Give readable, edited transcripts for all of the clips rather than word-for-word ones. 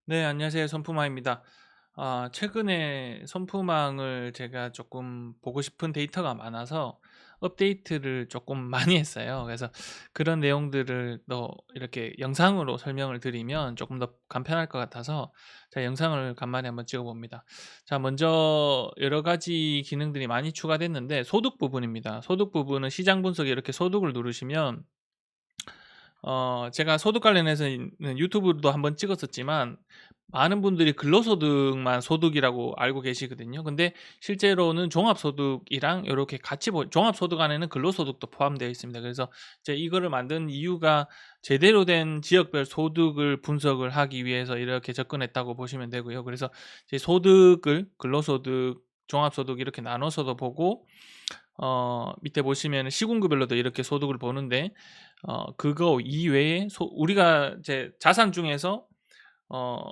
네, 안녕하세요. 선푸마입니다. 최근에 선푸망을 제가 조금 보고 싶은 데이터가 많아서 업데이트를 조금 많이 했어요. 그래서 그런 내용들을 더 이렇게 영상으로 설명을 드리면 조금 더 간편할 것 같아서 제가 영상을 간만에 한번 찍어 봅니다. 자, 먼저 여러 가지 기능들이 많이 추가됐는데 소득 부분입니다. 소득 부분은 시장 분석에 이렇게 소득을 누르시면 제가 소득 관련해서는 유튜브도 한번 찍었었지만 많은 분들이 근로소득만 소득이라고 알고 계시거든요. 근데 실제로는 종합소득이랑 요렇게 같이 종합소득 안에는 근로소득도 포함되어 있습니다. 그래서 이제 이거를 만든 이유가 제대로 된 지역별 소득을 분석을 하기 위해서 이렇게 접근했다고 보시면 되고요. 그래서 제 소득을 근로소득, 종합소득 이렇게 나눠서도 보고 밑에 보시면은 시군구별로도 이렇게 소득을 보는데 그거 이외에 우리가 이제 자산 중에서 어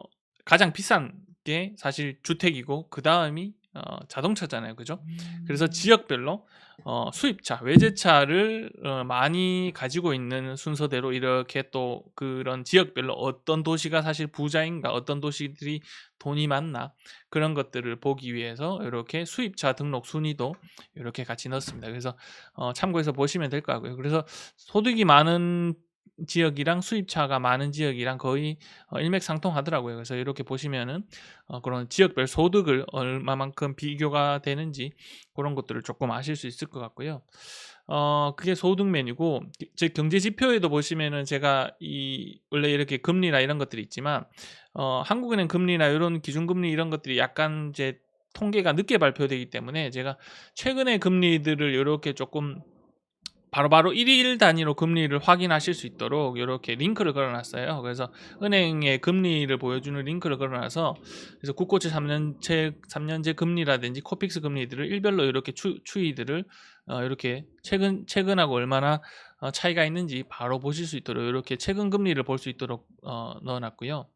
가장 비싼 게 사실 주택이고 그다음이 자동차잖아요. 그죠? 그래서 지역별로 수입차, 외제차를 많이 가지고 있는 순서대로 이렇게 또 그런 지역별로 어떤 도시가 사실 부자인가, 어떤 도시들이 돈이 많나 그런 것들을 보기 위해서 이렇게 수입차 등록 순위도 이렇게 같이 넣었습니다. 그래서 참고해서 보시면 될 것 같고요. 그래서 소득이 많은 지역이랑 수입차가 많은 지역이랑 거의 일맥상통하더라고요. 그래서 이렇게 보시면은 그런 지역별 소득을 얼마만큼 비교가 되는지 그런 것들을 조금 아실 수 있을 것 같고요. 그게 소득 메뉴고 제 경제 지표에도 보시면은 제가 이 원래 이렇게 금리나 이런 것들이 있지만 한국은행 금리나 이런 기준금리 이런 것들이 약간 이제 통계가 늦게 발표되기 때문에 제가 최근의 금리들을 이렇게 조금 바로바로 일일 단위로 금리를 확인하실 수 있도록 이렇게 링크를 걸어 놨어요. 그래서 은행의 금리를 보여주는 링크를 걸어 놔서 그래서 국고채 3년제 금리라든지 코픽스 금리들을 일별로 이렇게 추이들을 이렇게 최근하고 얼마나 차이가 있는지 바로 보실 수 있도록 이렇게 최근 금리를 볼 수 있도록 넣어 놨고요.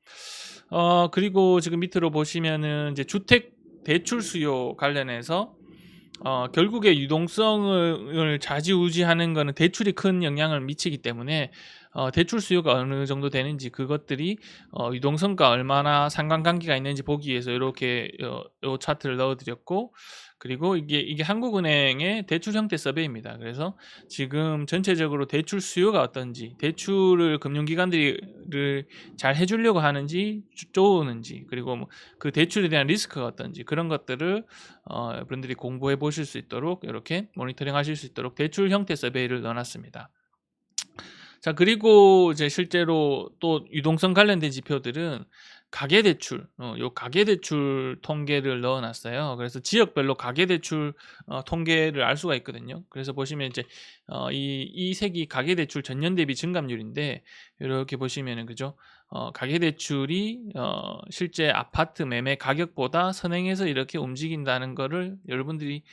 그리고 지금 밑으로 보시면은 이제 주택 대출 수요 관련해서 결국에 유동성을 좌지우지하는 거는 대출이 큰 영향을 미치기 때문에 대출 수요가 어느 정도 되는지 그것들이 유동성과 얼마나 상관관계가 있는지 보기 위해서 이렇게 요 차트를 넣어 드렸고, 그리고 이게 한국은행의 대출 형태 서베이입니다. 그래서 지금 전체적으로 대출 수요가 어떤지, 대출을 금융기관들이 잘 해 주려고 하는지 쪼우는지, 그리고 뭐 그 대출에 대한 리스크가 어떤지 그런 것들을 여러분들이 공부해 보실 수 있도록 이렇게 모니터링 하실 수 있도록 대출 형태 서베이를 넣어 놨습니다. 자, 그리고 이제 실제로 또 유동성 관련된 지표들은 가계대출, 요 가계대출 통계를 넣어 놨어요. 그래서 지역별로 가계대출 통계를 알 수가 있거든요. 그래서 보시면 이제 이 색이 가계대출 전년 대비 증감률인데 요렇게 보시면은 그죠? 가계대출이 실제 아파트 매매 가격보다 선행해서 이렇게 움직인다는 거를 여러분들이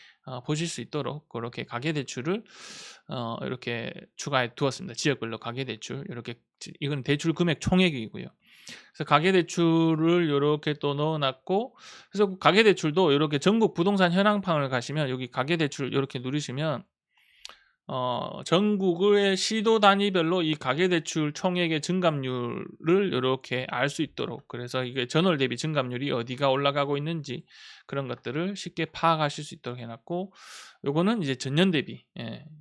보실 수 있도록 그렇게 가계대출을 이렇게 추가해 두었습니다. 지역별로 가계대출 이렇게 이건 대출 금액 총액이고요. 그래서 가계대출을 요렇게 또 넣어 놨고, 그래서 그 가계대출도 요렇게 전국 부동산 현황판을 가시면 여기 가계대출 요렇게 누르시면 전국의 시도 단위별로 이 가계대출 총액의 증감률을 요렇게 알 수 있도록, 그래서 이게 전월 대비 증감률이 어디가 올라가고 있는지 그런 것들을 쉽게 파악하실 수 있도록 해 놨고, 요거는 이제 전년 대비,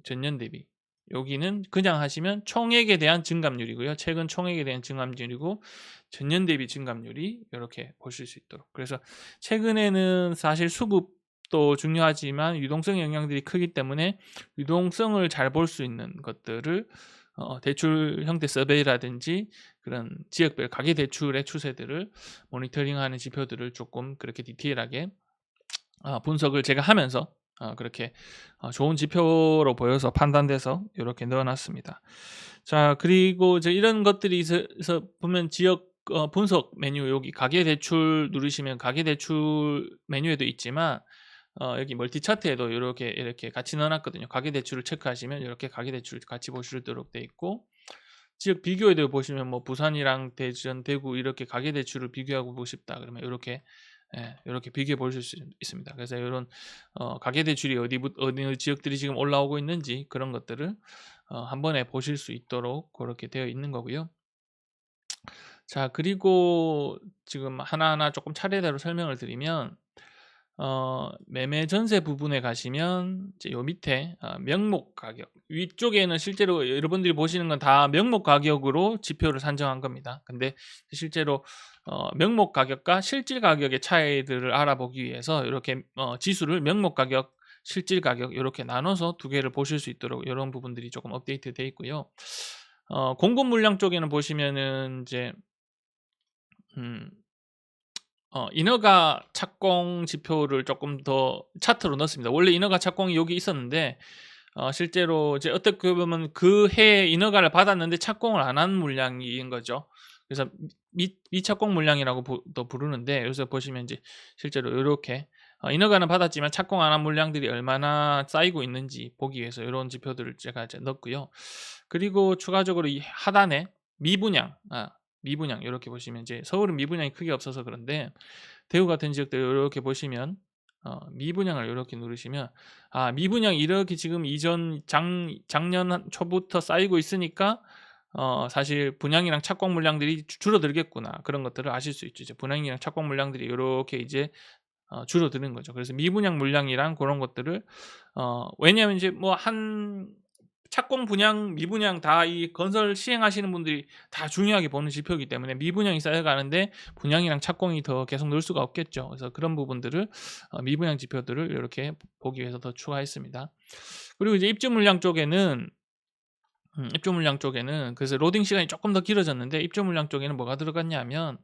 전년 대비. 여기는 그냥 하시면 총액에 대한 증감률이고요. 최근 총액에 대한 증감률이고, 전년 대비 증감률이 요렇게 보실 수 있도록. 그래서 최근에는 사실 수급도 중요하지만 유동성 영향들이 크기 때문에 유동성을 잘 볼 수 있는 것들을 대출 형태 서베이라든지 그런 지역별 가계 대출의 추세들을 모니터링하는 지표들을 조금 그렇게 디테일하게 분석을 제가 하면서 그렇게 좋은 지표로 보여서 판단돼서 이렇게 넣어 놨습니다. 자, 그리고 이제 이런 것들이 있어서 보면 지역 분석 메뉴 여기 가계 대출 누르시면 가계 대출 메뉴에도 있지만 여기 멀티 차트에도 이렇게 같이 넣어 놨거든요. 가계 대출을 체크하시면 이렇게 가계 대출 같이 보시도록 돼 있고, 지역 비교에도 보시면 뭐 부산이랑 대전, 대구 이렇게 가계 대출을 비교하고 보고 싶다 그러면 요렇게 요렇게 비교해 보실 수 있습니다. 그래서 요런 가계 대출이 어느 지역들이 지금 올라오고 있는지 그런 것들을 한 번에 보실 수 있도록 그렇게 되어 있는 거고요. 자, 그리고 지금 하나하나 조금 차례대로 설명을 드리면 매매 전세 부분에 가시면 이제 요 밑에 명목 가격, 위쪽에는 실제로 여러분들이 보시는 건 다 명목 가격으로 지표를 산정한 겁니다. 근데 실제로 명목 가격과 실질 가격의 차이들을 알아보기 위해서 이렇게 지수를 명목 가격, 실질 가격 이렇게 나눠서 두 개를 보실 수 있도록 이런 부분들이 조금 업데이트되어 있고요. 공급 물량 쪽에는 보시면은 이제 음 인허가 착공 지표를 조금 더 차트로 넣었습니다. 원래 인허가 착공이 여기 있었는데 실제로 이제 어떻게 보면 그 해에 인허가를 받았는데 착공을 안 한 물량인 거죠. 그래서 미착공 물량이라고 또 부르는데, 여기서 보시면 이제 실제로 이렇게 인허가는 받았지만 착공 안 한 물량들이 얼마나 쌓이고 있는지 보기 위해서 이런 지표들을 제가 이제 넣었고요. 그리고 추가적으로 이 하단에 미분양, 미분양 이렇게 보시면, 이제 서울은 미분양이 크게 없어서 그런데 대구 같은 지역들 이렇게 보시면 미분양을 이렇게 누르시면, 미분양 이렇게 지금 이전 작년 초부터 쌓이고 있으니까 사실 분양이랑 착공 물량들이 줄어들겠구나, 그런 것들을 아실 수 있죠. 이제 분양이랑 착공 물량들이 이렇게 이제 줄어드는 거죠. 그래서 미분양 물량이랑 그런 것들을 왜냐하면 이제 뭐 한 착공, 분양, 미분양 다 이 건설 시행하시는 분들이 다 중요하게 보는 지표이기 때문에 미분양이 쌓여가는데 분양이랑 착공이 더 계속 늘 수가 없겠죠. 그래서 그런 부분들을 미분양 지표들을 이렇게 보기 위해서 더 추가했습니다. 그리고 이제 입주 물량 쪽에는 그래서 로딩 시간이 조금 더 길어졌는데, 입주 물량 쪽에는 뭐가 들어갔냐면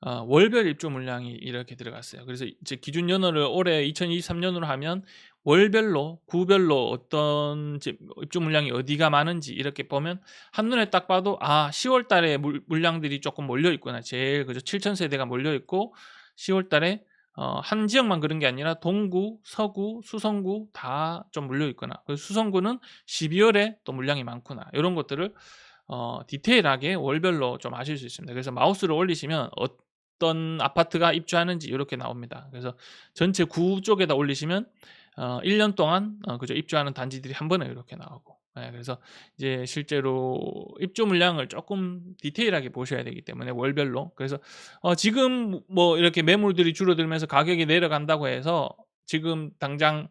월별 입주 물량이 이렇게 들어갔어요. 그래서 이제 기준 연호를 올해 2023년으로 하면 월별로, 구별로 어떤 입주 물량이 어디가 많은지 이렇게 보면 한눈에 딱 봐도 10월 달에 물량들이 조금 몰려 있구나. 제일 그죠. 7,000세대가 몰려 있고 10월 달에 한 지역만 그런 게 아니라 동구, 서구, 수성구 다 좀 몰려 있구나. 그래서 수성구는 12월에 또 물량이 많구나. 이런 것들을 디테일하게 월별로 좀 아실 수 있습니다. 그래서 마우스를 올리시면 어떤 아파트가 입주하는지 이렇게 나옵니다. 그래서 전체 구 쪽에다 올리시면 1년 동안 그죠, 입주하는 단지들이 한 번에 이렇게 나오고. 그래서 이제 실제로 입주 물량을 조금 디테일하게 보셔야 되기 때문에 월별로. 그래서 지금 뭐 이렇게 매물들이 줄어들면서 가격이 내려간다고 해서 지금 당장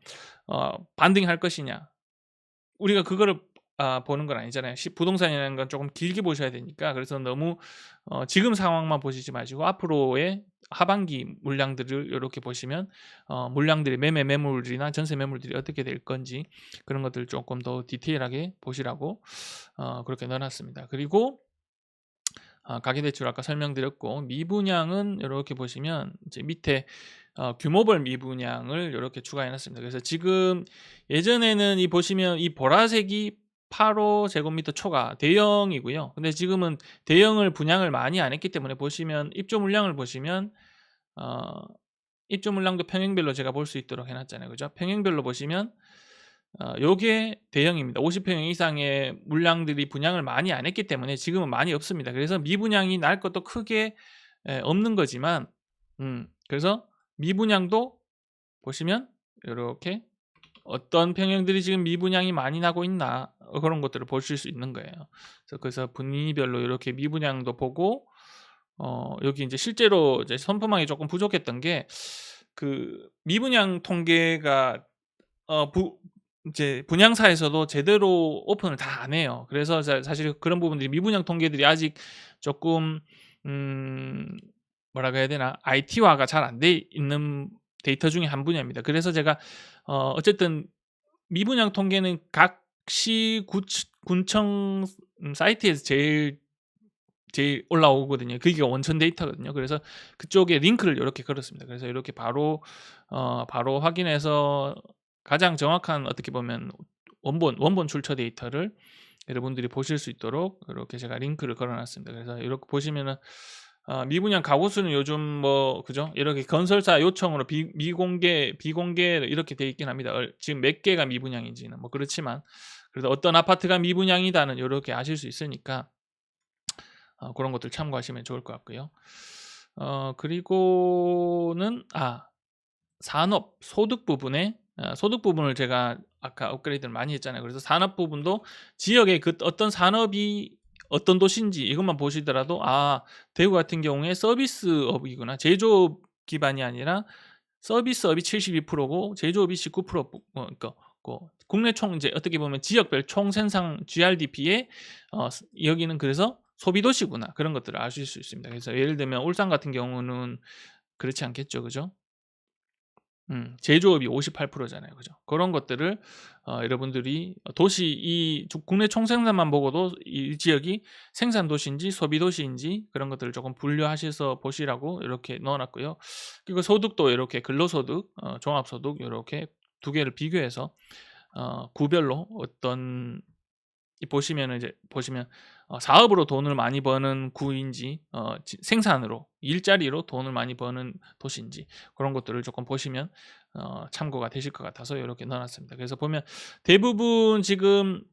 반등할 것이냐, 우리가 그거를 보는 건 아니잖아요. 부동산이라는 건 조금 길게 보셔야 되니까. 그래서 너무 지금 상황만 보시지 마시고 앞으로의 하반기 물량들을 요렇게 보시면 물량들이 매물이나 전세 매물들이 어떻게 될 건지 그런 것들을 조금 더 디테일하게 보시라고 그렇게 넣어 놨습니다. 그리고 가계대출 아까 설명드렸고, 미분양은 요렇게 보시면 이제 밑에 규모별 미분양을 요렇게 추가해 놨습니다. 그래서 지금 예전에는 보시면 이 보라색이 8호 제곱미터 초가 대형이고요. 근데 지금은 대형을 분양을 많이 안 했기 때문에 보시면 입주 물량을 보시면 입주 물량도 평형별로 제가 볼 수 있도록 해 놨잖아요. 그죠? 평형별로 보시면 요게 대형입니다. 50평 이상의 물량들이 분양을 많이 안 했기 때문에 지금은 많이 없습니다. 그래서 미분양이 날 것도 크게 없는 거지만 그래서 미분양도 보시면 요렇게 어떤 평형들이 지금 미분양이 많이 나고 있나 그런 것들을 보실 수 있는 거예요. 그래서 분위별로 이렇게 미분양도 보고 여기 이제 실제로 이제 선품망이 조금 부족했던 게, 그 미분양 통계가 이제 분양사에서도 제대로 오픈을 다 안 해요. 그래서 사실 그런 부분들이 미분양 통계들이 아직 조금 뭐라고 해야 되나, IT화가 잘 안 돼 있는 데이터 중에 한 분야입니다. 그래서 제가 어쨌든 미분양 통계는 각 시 군청 사이트에서 제일 올라오거든요. 그게 원천 데이터거든요. 그래서 그쪽에 링크를 이렇게 걸었습니다. 그래서 이렇게 바로 확인해서 가장 정확한, 어떻게 보면 원본 출처 데이터를 여러분들이 보실 수 있도록 이렇게 제가 링크를 걸어 놨습니다. 그래서 이렇게 보시면은 미분양 가구 수는 요즘 뭐 그죠? 이렇게 건설사 요청으로 비공개 이렇게 돼 있긴 합니다. 지금 몇 개가 미분양인지는 뭐 그렇지만, 그래도 어떤 아파트가 미분양이다는 요렇게 아실 수 있으니까 그런 것들 참고하시면 좋을 것 같고요. 그리고는 산업 소득 부분에 소득 부분을 제가 아까 업그레이드를 많이 했잖아요. 그래서 산업 부분도 지역의 그 어떤 산업이 어떤 도시인지 이것만 보시더라도 대구 같은 경우에 서비스업이구나. 제조업 기반이 아니라 서비스업이 72%고 제조업이 19% 그러니까 국내 총 이제 어떻게 보면 지역별 총생산 GRDP에 여기는 그래서 소비도시구나. 그런 것들을 아실 수 있습니다. 그래서 예를 들면 울산 같은 경우는 그렇지 않겠죠. 그죠? 제조업이 58% 잖아요. 그죠? 그런 것들을 여러분들이 도시 국내 총생산만 보고도 이 지역이 생산 도시인지 소비 도시인지 그런 것들을 조금 분류하셔서 보시라고 이렇게 넣어 놨고요. 그리고 소득도 이렇게 근로소득, 종합소득 요렇게 두 개를 비교해서 구별로 어떤 보시면은 이제 보시면 사업으로 돈을 많이 버는 구인지 생산으로 일자리로 돈을 많이 버는 도시인지 그런 것들을 조금 보시면 참고가 되실 것 같아서 이렇게 넣어 놨습니다. 그래서 보면 대부분 지금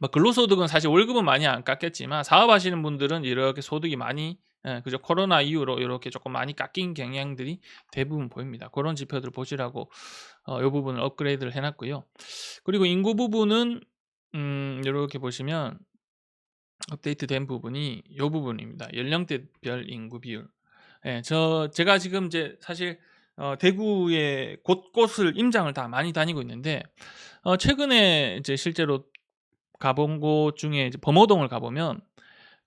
뭐 근로소득은 사실 월급은 많이 안 깎였지만 사업하시는 분들은 이렇게 소득이 많이 그죠. 코로나 이후로 이렇게 조금 많이 깎인 경향들이 대부분 보입니다. 그런 지표들을 보시라고 이 부분을 업그레이드를 해 놨고요. 그리고 인구 부분은 요렇게 보시면 업데이트된 부분이 요 부분입니다. 연령대별 인구 비율. 예. 제가 지금 이제 사실 대구의 곳곳을 임장을 다 많이 다니고 있는데 최근에 이제 실제로 가본 곳 중에 이제 범어동을 가 보면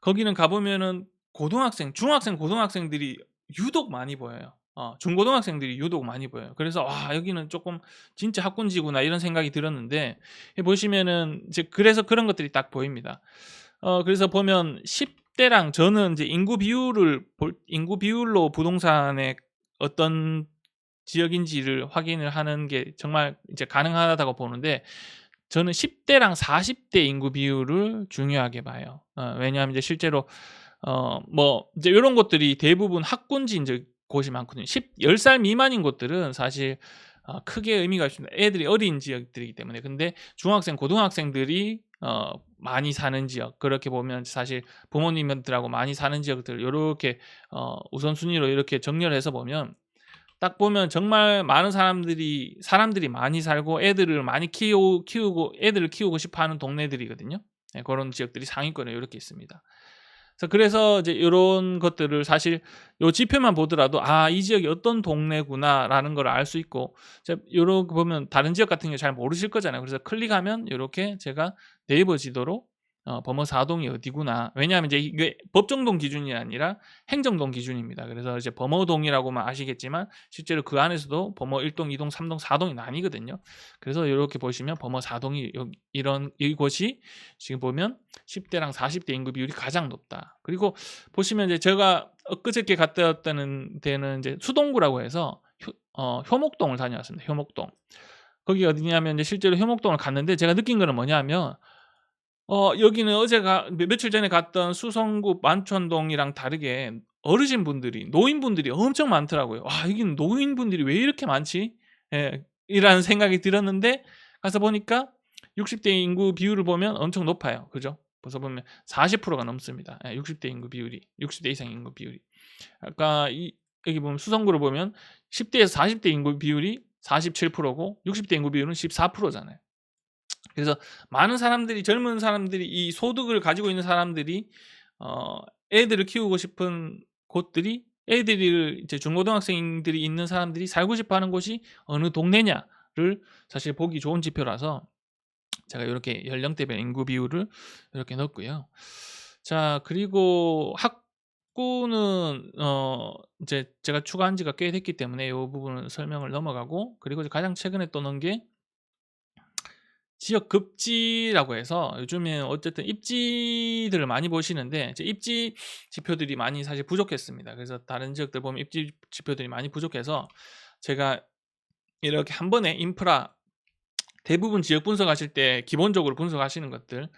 거기는 가 보면은 중학생, 고등학생들이 유독 많이 보여요. 중고등학생들이 유독 많이 보여요. 그래서 '와 여기는 쪼끔 진짜 학군지구나.' 이런 생각이 들었는데 보시면은 이제 그래서 그런 것들이 딱 보입니다. 그래서 보면 10 대랑 저는 인제 인구 비율로 부동산의 어떤 지역인지를 확인을 하는 게 정말 이제 가능하다고 보는데 저는 10 대랑 40대 인구 비율을 중요하게 봐요. 왜냐하면 이제 실제로 뭐 이제 요런 곳들이 대부분 학군지인 곳이 많거든요. 10살 미만인 곳들은 사실 크게 의미가 없습니다. 애들이 어린 지역들이기 때문에. 근데 중학생, 고등학생들이 많이 사는 지역 그렇게 보면 사실 부모님들하고 많이 사는 지역들 요렇게 우선순위로 이렇게 정렬해서 보면 딱 보면 정말 많은 사람들이 많이 살고 애들을 많이 키우고 애들을 키우고 싶어 하는 동네들이거든요. 예 고런 지역들이 상위권에 요렇게 있습니다. 그래서 이제 요런 것들을 사실 요 지표만 보더라도 '아 이 지역이 어떤 동네구나.'라는 걸 알 수 있고 요렇게 보면 다른 지역 같은 경우 잘 모르실 거잖아요. 그래서 클릭하면 요렇게 제가 네이버 지도로 범어 4동이 어디구나. 왜냐하면 이제 이게 법정동 기준이 아니라 행정동 기준입니다. 그래서 이제 범어동이라고만 아시겠지만 실제로 그 안에서도 범어 1동, 2동, 3동, 4동이 나뉘거든요. 그래서 요렇게 보시면 범어 4동이 이곳이 지금 보면 10 대랑 40대 인구 비율이 가장 높다. 그리고 보시면 이제 제가 엊그저께 갔다 왔다는 데는 이제 수동구라고 해서 효목동을 다녀왔습니다. 효목동. 거기 어디냐면 이제 실제로 효목동을 갔는데 제가 느낀 거는 뭐냐면 여기는 며칠 전에 갔던 수성구 만촌동이랑 다르게 노인분들이 엄청 많더라고요. '와 여기는 노인분들이 왜 이렇게 많지?' 예. 이라는 생각이 들었는데 가서 보니까 60대 인구 비율을 보면 엄청 높아요. 그죠? 그래서 보면 40%가 넘습니다. 예 60대 인구 비율이. 60대 이상 인구 비율이. 아까 여기 보면 수성구를 보면 10 대에서 40대 인구 비율이 47%고 60대 인구 비율은 14% 잖아요. 그래서 많은 사람들이 젊은 사람들이 이 소득을 가지고 있는 사람들이 어 애들을 키우고 싶은 곳들이 애들을 이제 중고등학생들이 있는 사람들이 살고 싶어 하는 곳이 어느 동네냐를 사실 보기 좋은 지표라서 제가 요렇게 연령대별 인구 비율을 이렇게 넣었고요. 자 그리고 학구는 이제 제가 추가한 지가 꽤 됐기 때문에 요 부분은 설명을 넘어가고 그리고 이제 가장 최근에 또 넣은 게 지역 급지라고 해서 요즘에 어쨌든 입지들을 많이 보시는데 이제 입지 지표들이 많이 사실 부족했습니다. 그래서 다른 지역들 보면 입지 지표들이 많이 부족해서 제가 이렇게 한 번에 인프라 대부분 지역 분석하실 때 기본적으로 분석하시는 것들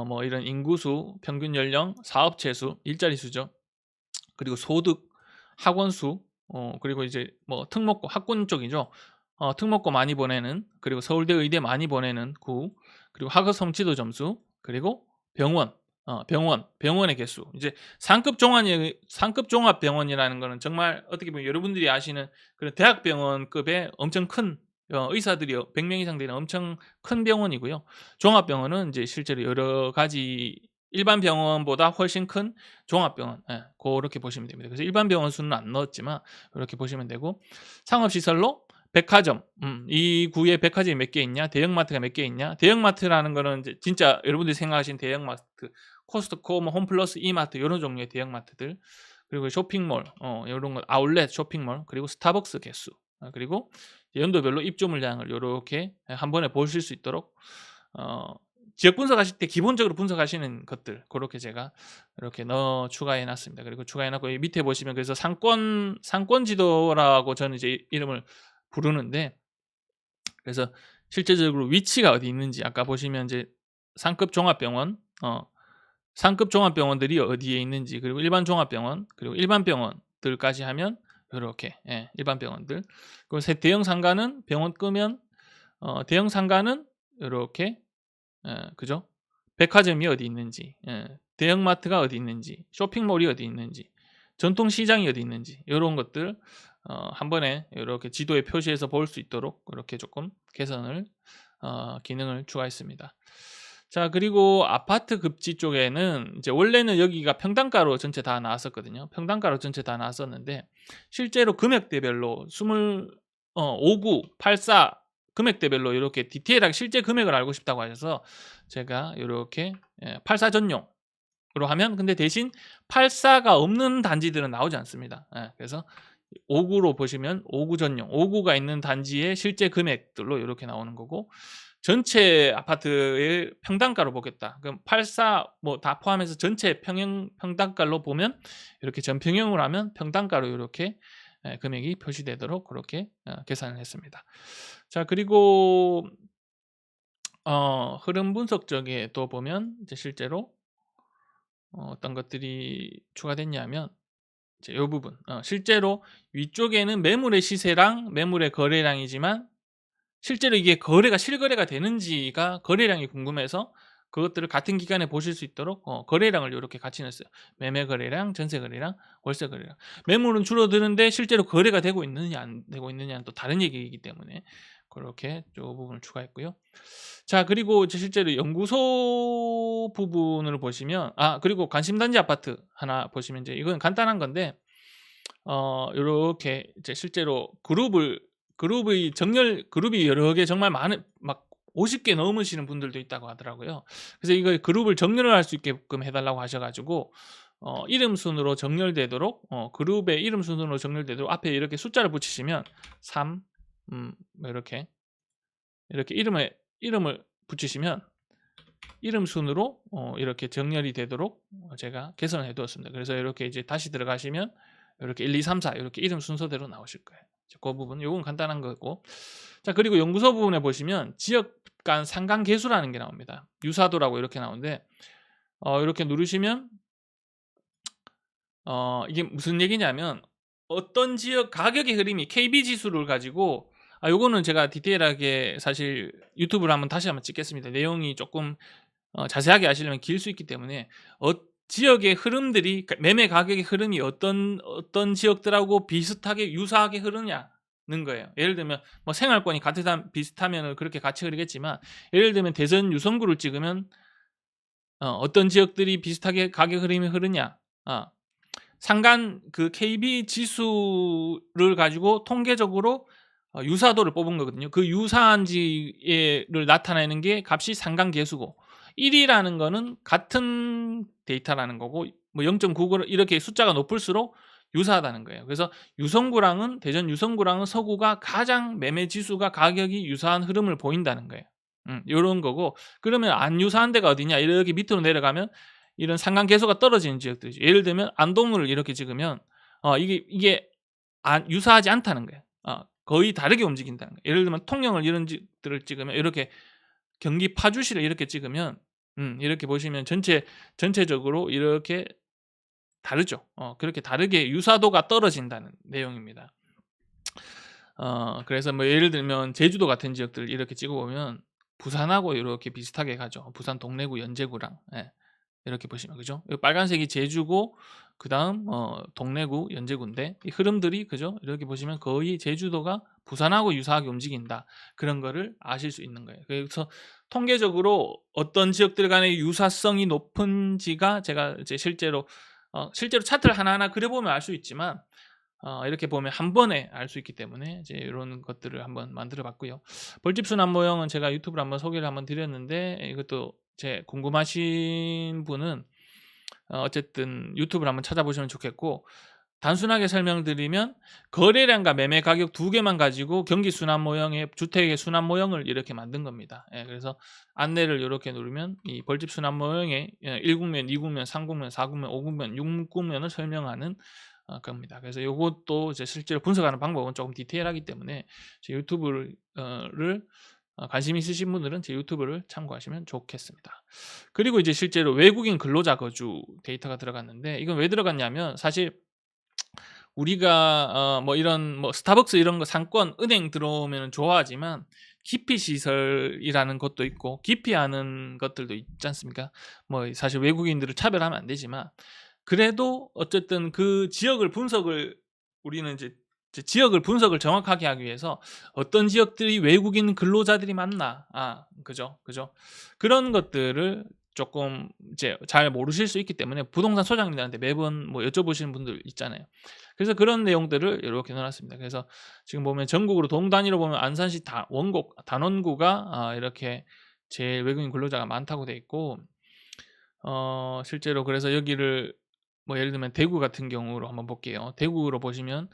뭐 이런 인구수, 평균 연령, 사업체 수, 일자리 수죠. 그리고 소득, 학원 수, 그리고 이제 뭐 특목고 학군 쪽이죠. 특목고 많이 보내는 그리고 서울대 의대 많이 보내는 구 그리고 학업 성취도 점수 그리고 병원의 개수. 이제 상급 종합병원이라는 거는 정말 어떻게 보면 여러분들이 아시는 그런 대학병원급의 엄청 큰 의사들이 100명 이상 되는 엄청 큰 병원이고요. 종합병원은 이제 실제로 여러 가지 일반 병원보다 훨씬 큰 종합병원, 예, 고렇게 보시면 됩니다. 그래서 일반 병원 수는 안 넣었지만 요렇게 보시면 되고, 상업시설로 백화점, 이 구에 백화점이 몇 개 있냐, 대형마트가 몇 개 있냐. 대형마트라는 거는 이제 진짜 여러분들이 생각하시는 대형마트, 코스트코, 뭐 홈플러스, 이마트 요런 종류의 대형마트들, 그리고 쇼핑몰, 요런 거 아울렛 쇼핑몰, 그리고 스타벅스 개수, 그리고 연도별로 입주 물량을 요렇게 한 번에 보실 수 있도록 지역 분석하실 때 기본적으로 분석하시는 것들 고렇게 제가 이렇게 추가해 놨습니다. 그리고 추가해 놨고, 이 밑에 보시면 그래서 상권 지도라고 저는 이제 이름을 부르는데, 그래서 실제적으로 위치가 어디 있는지, 아까 보시면 이제 상급 종합병원, 상급 종합병원들이 어디에 있는지, 그리고 일반 종합병원, 그리고 일반 병원들까지 하면 요렇게, 예, 일반 병원들. 그리고 대형 상가는 병원 끄면 대형 상가는 요렇게, 그죠? 백화점이 어디 있는지, 대형마트가 어디 있는지, 쇼핑몰이 어디 있는지, 전통시장이 어디 있는지, 요런 것들 한 번에 요렇게 지도에 표시해서 볼 수 있도록 그렇게 조금 개선을 기능을 추가했습니다. 자, 그리고 아파트 급지 쪽에는 이제 원래는 여기가 평당가로 전체 다 나왔었거든요. 평당가로 전체 다 나왔었는데, 실제로 금액대별로 59, 84 금액대별로 이렇게 디테일하게 실제 금액을 알고 싶다고 하셔서 제가 요렇게 84 전용으로 하면, 근데 대신 84가 없는 단지들은 나오지 않습니다. 그래서 59로 보시면 59 전용, 59가 있는 단지의 실제 금액들로 이렇게 나오는 거고, 전체 아파트의 평당가로 보겠다, 그럼 84 뭐 다 포함해서 전체 평당가로 보면 이렇게 전평형으로 하면 평당가로 이렇게 금액이 표시되도록 그렇게 계산을 했습니다. 자, 그리고 흐름 분석 쪽에 또 보면 이제 실제로 어떤 것들이 추가됐냐면, 이제 요 부분, 실제로 위쪽에는 매물의 시세랑 매물의 거래량이지만, 실제로 이게 거래가 실거래가 되는지가 거래량이 궁금해서 그것들을 같은 기간에 보실 수 있도록 거래량을 요렇게 같이 냈어요. 매매 거래량, 전세 거래량, 월세 거래량. 매물은 줄어드는데 실제로 거래가 되고 있느냐 안 되고 있느냐는 또 다른 얘기이기 때문에 그렇게 요 부분을 추가했고요. 자, 그리고 이제 실제로 연구소 부분을 보시면, 그리고 관심단지 아파트 하나 보시면, 이제 이건 간단한 건데, 요렇게 이제 실제로 그룹의 그룹이 여러 개, 정말 많은, 막 50개 넘으시는 분들도 있다고 하더라고요. 그래서 이거 그룹을 정렬을 할 수 있게끔 해 달라고 하셔 가지고 이름 순으로 정렬되도록, 그룹의 이름 순으로 정렬되도록 앞에 이렇게 숫자를 붙이시면 3, 뭐 이렇게 이름을 붙이시면 이름 순으로 이렇게 정렬이 되도록 제가 개선을 해 두었습니다. 그래서 이렇게 이제 다시 들어가시면 이렇게 1, 2, 3, 4 이렇게 이름 순서대로 나오실 거예요. 그 부분, 요건 간단한 거고. 자, 그리고 연구소 부분에 보시면 지역 간 상관 계수라는 게 나옵니다. 유사도라고 이렇게 나오는데, 이렇게 누르시면 이게 무슨 얘기냐면, 어떤 지역 가격의 흐름이 KB 지수를 가지고, 요거는 제가 디테일하게 사실 유튜브를 다시 한번 찍겠습니다. 내용이 조금 자세하게 아시려면 길 수 있기 때문에, 지역의 흐름들이, 매매 가격의 흐름이 어떤 지역들하고 비슷하게 유사하게 흐르냐는 거예요. 예를 들면 뭐 생활권이 비슷하면 그렇게 같이 흐르겠지만, 예를 들면 대전 유성구를 찍으면 어떤 지역들이 비슷하게 가격 흐름이 흐르냐, 상간 그 KB 지수를 가지고 통계적으로 유사도를 뽑은 거거든요. 그 유사한지를 나타내는 게 값이 상관계수고, 1이라는 거는 같은 데이터라는 거고, 뭐 0.99 이렇게 숫자가 높을수록 유사하다는 거예요. 그래서 대전 유성구랑은 서구가 가장 매매 지수가 가격이 유사한 흐름을 보인다는 거예요. 요런 거고, 그러면 안 유사한 데가 어디냐, 이렇게 밑으로 내려가면 이런 상관계수가 떨어지는 지역들이죠. 예를 들면 안동을 이렇게 찍으면 이게 유사하지 않다는 거예요. 거의 다르게 움직인다는 거예요. 예를 들면 통영을 이런 지들을 찍으면, 이렇게 경기 파주시를 이렇게 찍으면 이렇게 보시면 전체적으로 이렇게 다르죠. 그렇게 다르게 유사도가 떨어진다는 내용입니다. 그래서 뭐 예를 들면 제주도 같은 지역들 이렇게 찍어보면 부산하고 이렇게 비슷하게 가죠. 부산 동래구, 연제구랑. 이렇게 보시면 그죠? 요 빨간색이 제주고 그다음 동래구, 연제구인데 이 흐름들이 그죠? 이렇게 보시면 거의 제주도가 부산하고 유사하게 움직인다. 그런 거를 아실 수 있는 거예요. 그래서 통계적으로 어떤 지역들 간의 유사성이 높은지가 제가 이제 실제로 차트를 하나하나 그려 보면 알 수 있지만 이렇게 보면 한 번에 알 수 있기 때문에 이제 요런 것들을 한번 만들어 봤고요. 벌집순환 모형은 제가 유튜브로 한번 소개를 한번 드렸는데 이것도 제 궁금하신 분은 어쨌든 유튜브를 한번 찾아보시면 좋겠고, 단순하게 설명드리면 거래량과 매매 가격 두 개만 가지고 경기 순환 모형의 주택의 순환 모형을 이렇게 만든 겁니다. 예, 그래서 안내를 요렇게 누르면 이 벌집 순환 모형의 1국면, 2국면, 3국면, 4국면, 5국면, 6국면을 설명하는 겁니다. 그래서 요것도 이제 실제로 분석하는 방법은 조금 디테일하기 때문에 제 유튜브를 관심 있으신 분들은 제 유튜브를 참고하시면 좋겠습니다. 그리고 이제 실제로 외국인 근로자 거주 데이터가 들어갔는데, 이건 왜 들어갔냐면 사실 우리가 뭐 이런 뭐 스타벅스 이런 거 상권, 은행 들어오면은 좋아하지만 기피 시설이라는 것도 있고 기피하는 것들도 있지 않습니까? 뭐 사실 외국인들을 차별하면 안 되지만 그래도 어쨌든 그 지역을 분석을 우리는 이제 지역을 분석을 정확하게 하기 위해서 어떤 지역들이 외국인 근로자들이 많나, 그죠, 그죠. 그런 것들을 조금 이제 잘 모르실 수 있기 때문에 부동산 소장님들한테 매번 뭐 여쭤보시는 분들 있잖아요. 그래서 그런 내용들을 이렇게 넣어 놨습니다. 그래서 지금 보면 전국으로 동 단위로 보면 안산시 단원구가 이렇게 제일 외국인 근로자가 많다고 돼 있고, 실제로 그래서 여기를 뭐 예를 들면 대구 같은 경우로 한번 볼게요. 대구로 보시면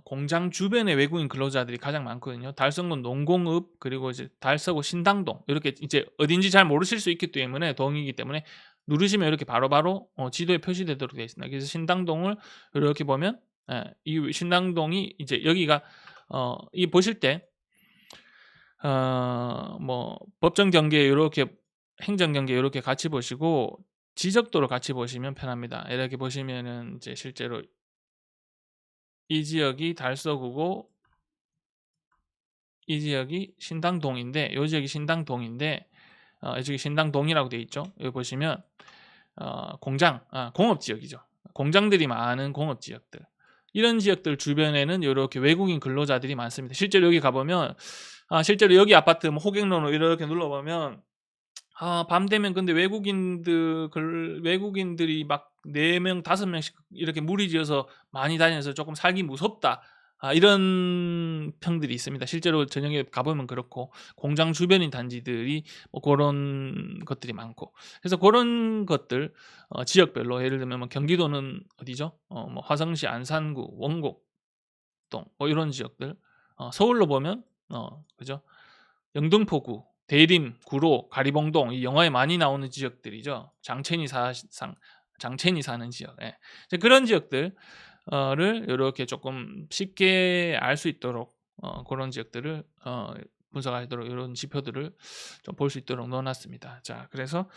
공장 주변에 외국인 근로자들이 가장 많거든요. 달성군 농공읍, 그리고 이제 달서구 신당동, 이렇게 이제 어딘지 잘 모르실 수 있기 때문에 동이기 때문에 누르시면 이렇게 바로바로 지도에 표시되도록 되어 있습니다. 그래서 신당동을 이렇게 보면 이 신당동이 이제 여기가 이 보실 때 뭐 법정 경계 이렇게 행정 경계 이렇게 같이 보시고 지적도를 같이 보시면 편합니다. 이렇게 보시면은 이제 실제로 이 지역이 달서구고 이 지역이 신당동인데, 요 지역이 신당동인데 이쪽이 신당동이라고 되어 있죠. 여기 보시면 공업 지역이죠. 공장들이 많은 공업 지역들. 이런 지역들 주변에는 이렇게 외국인 근로자들이 많습니다. 실제로 여기 가보면 실제로 여기 아파트 뭐 호갱로로 이렇게 눌러보면 밤 되면 근데 외국인들이 막 4명, 5명씩 이렇게 무리지어서 많이 다녀서 조금 살기 무섭다. 이런 평들이 있습니다. 실제로 저녁에 가보면 그렇고, 공장 주변인 단지들이 뭐 그런 것들이 많고. 그래서 그런 것들 지역별로 예를 들면 뭐 경기도는 어디죠? 뭐 화성시, 안산구, 원곡동 뭐 이런 지역들. 서울로 보면 그죠? 영등포구, 대림, 구로, 가리봉동, 이 영화에 많이 나오는 지역들이죠. 장첸이 사는 지역. 예. 이제 그런 지역들 를 요렇게 조금 쉽게 알 수 있도록 그런 지역들을 분석하도록 이런 지표들을 좀 볼 수 있도록 넣어 놨습니다. 자, 그래서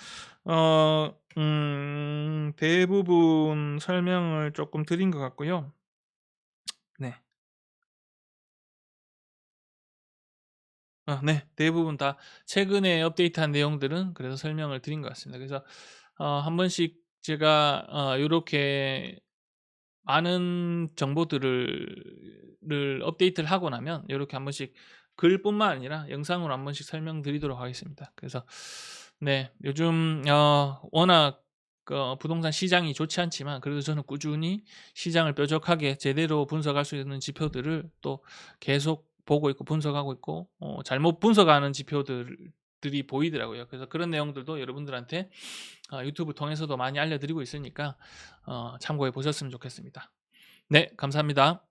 대부분 설명을 조금 드린 것 같고요. 네. 네. 대부분 다 최근에 업데이트한 내용들은 그래서 설명을 드린 것 같습니다. 그래서 한 번씩 제가 요렇게 많은 정보들을 업데이트를 하고 나면 요렇게 한 번씩 글뿐만 아니라 영상으로 한 번씩 설명드리도록 하겠습니다. 그래서 네, 요즘 워낙 부동산 시장이 좋지 않지만 그래도 저는 꾸준히 시장을 뾰족하게 제대로 분석할 수 있는 지표들을 또 계속 보고 있고 분석하고 있고, 잘못 분석하는 지표들이 보이더라고요. 그래서 그런 내용들도 여러분들한테 유튜브 통해서도 많이 알려드리고 있으니까 참고해 보셨으면 좋겠습니다. 네, 감사합니다.